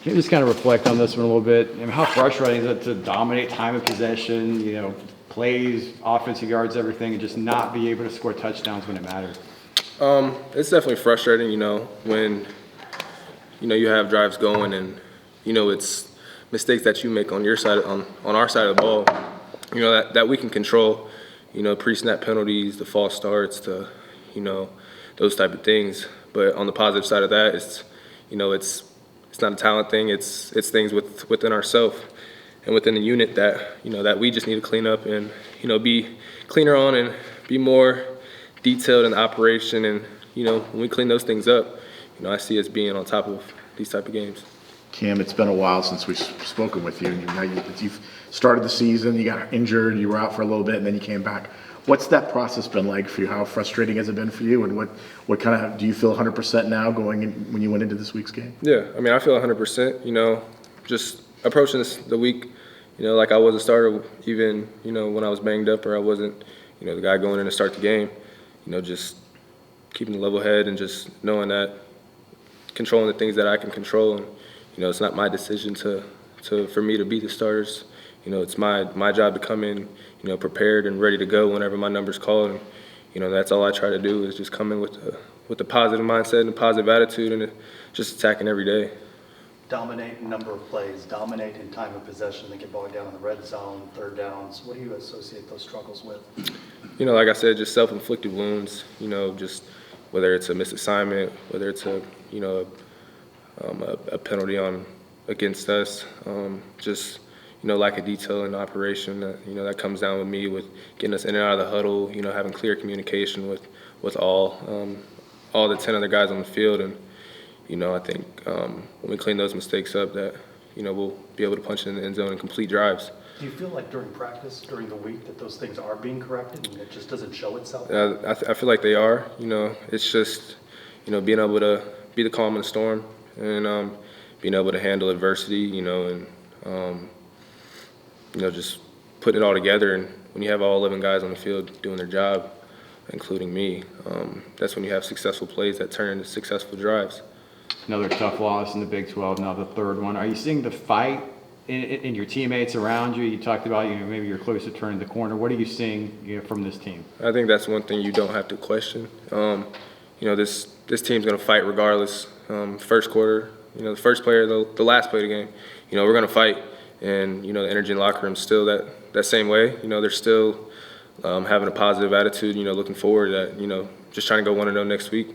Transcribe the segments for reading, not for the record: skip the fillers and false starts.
Can you just kind of reflect on this one a little bit? I mean, how frustrating is it to dominate time of possession, plays, offensive yards, everything, and just not be able to score touchdowns when it matters? It's definitely frustrating, when, you have drives going and, it's mistakes that you make on your side, on our side of the ball, that we can control, pre-snap penalties, the false starts, those type of things. But on the positive side of that, it's not a talent thing. It's things within ourselves and within the unit that that we just need to clean up and be cleaner on and be more detailed in the operation. And when we clean those things up, I see us being on top of these type of games. Cam, it's been a while since we've spoken with you. And you've started the season, you got injured, you were out for a little bit, and then you came back. What's that process been like for you? How frustrating has it been for you? And what kind of, do you feel 100% now going in when you went into this week's game? Yeah, I mean, I feel 100%, just approaching the week, like I was a starter even, when I was banged up or I wasn't, the guy going in to start the game, just keeping a level head and just knowing that controlling the things that I can control. And, it's not my decision for me to be the starters. It's my job to come in, prepared and ready to go whenever my number's called. And, that's all I try to do is just come in with a positive mindset and a positive attitude and just attacking every day. Dominate in number of plays, dominate in time of possession, they get bogged down in the red zone, third downs. What do you associate those struggles with? Like I said, just self-inflicted wounds, just whether it's a missed assignment, whether it's a penalty against us, just lack of detail in the operation. That comes down with me with getting us in and out of the huddle. Having clear communication with all the 10 other guys on the field, and I think when we clean those mistakes up, that we'll be able to punch in the end zone and complete drives. Do you feel like during practice, during the week, that those things are being corrected and it just doesn't show itself? I feel like they are. It's just being able to be the calm in the storm and being able to handle adversity. And just putting it all together. And when you have all 11 guys on the field doing their job, including me, that's when you have successful plays that turn into successful drives. Another tough loss in the Big 12, now the third one. Are you seeing the fight in your teammates around you? You talked about, maybe you're close to turning the corner. What are you seeing from this team? I think that's one thing you don't have to question. This team's going to fight regardless. First quarter, the first player, the last play of the game, we're going to fight. And, the energy in the locker room is still that same way. They're still having a positive attitude, looking forward that, just trying to go 1-0 next week.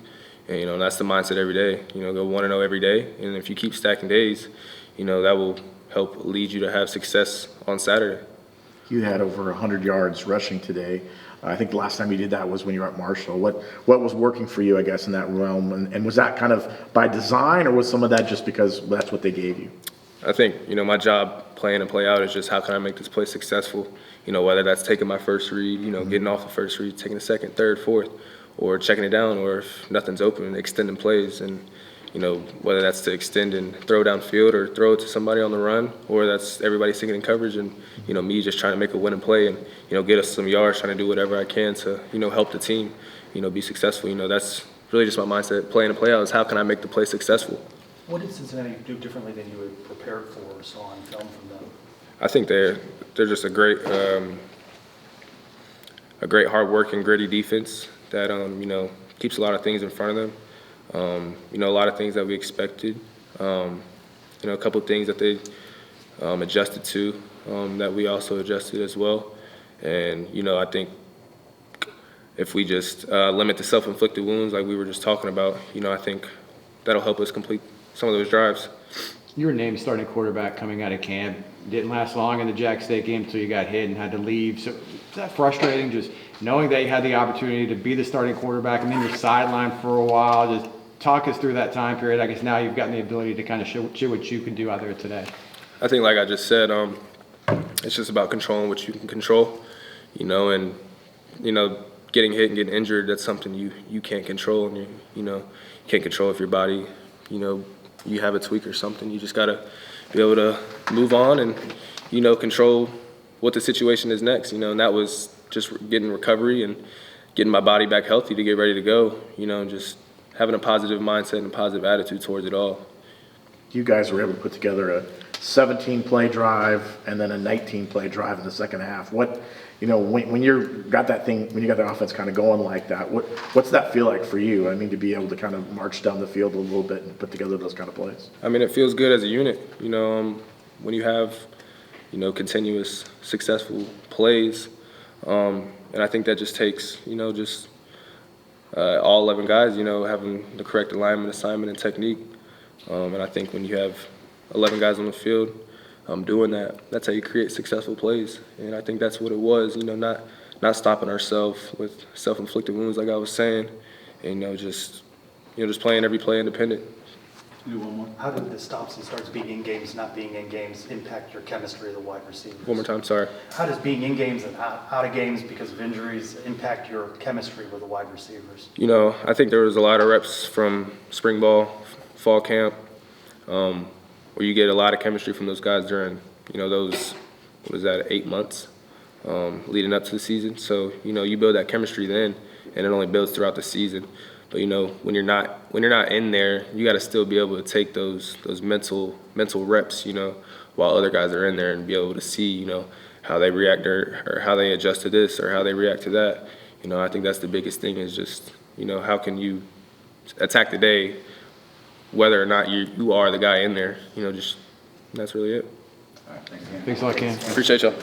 And, that's the mindset every day, go 1-0 every day. And if you keep stacking days, that will help lead you to have success on Saturday. You had over 100 yards rushing today. I think the last time you did that was when you were at Marshall. What was working for you, I guess, in that realm? And was that kind of by design, or was some of that just because that's what they gave you? I think, my job play in and play out is just how can I make this play successful, whether that's taking my first read, getting off the first read, taking the second, third, fourth, or checking it down, or if nothing's open, extending plays. And, whether that's to extend and throw downfield or throw it to somebody on the run, or that's everybody sinking in coverage and, me just trying to make a winning play and, get us some yards, trying to do whatever I can to, help the team, be successful. That's really just my mindset. Play in and play out is how can I make the play successful. What did Cincinnati do differently than you had prepared for or saw on film from them? I think they're just a great hard-working, gritty defense that keeps a lot of things in front of them. A lot of things that we expected. A couple of things that they adjusted to that we also adjusted as well. And I think if we just limit the self-inflicted wounds like we were just talking about, I think that'll help us complete some of those drives. You were named starting quarterback coming out of camp. Didn't last long in the Jack State game until you got hit and had to leave. So is that frustrating, just knowing that you had the opportunity to be the starting quarterback and then you're sidelined for a while? Just talk us through that time period. I guess now you've gotten the ability to kind of show what you can do out there today. I think, like I just said, it's just about controlling what you can control, and, getting hit and getting injured, that's something you can't control. And, you can't control if your body, you have a tweak or something. You just got to be able to move on and, control what the situation is next, and that was just getting recovery and getting my body back healthy to get ready to go, and just having a positive mindset and a positive attitude towards it all. you guys were able to put together a 17-play drive and then a 19-play drive in the second half. What, when you got that offense kind of going like that, what's that feel like for you? I mean, to be able to kind of march down the field a little bit and put together those kind of plays. I mean, it feels good as a unit. When you have, continuous successful plays, and I think that just takes, all 11 guys, having the correct alignment, assignment, and technique. And I think when you have 11 guys on the field doing that, that's how you create successful plays. And I think that's what it was, not stopping ourselves with self-inflicted wounds like I was saying, and, just playing every play independent. Do one more. How did the stops and starts being in games, not being in games, impact your chemistry of the wide receivers? One more time, sorry. How does being in games and out of games because of injuries impact your chemistry with the wide receivers? I think there was a lot of reps from spring ball, fall camp, where you get a lot of chemistry from those guys during, those, 8 months leading up to the season. So, you build that chemistry then, and it only builds throughout the season. But when you're not in there, you got to still be able to take those mental reps, while other guys are in there, and be able to see, how they react or how they adjust to this or how they react to that. I think that's the biggest thing is just, how can you attack the day, whether or not you are the guy in there. Just that's really it. Thanks a lot, Cam. Appreciate y'all.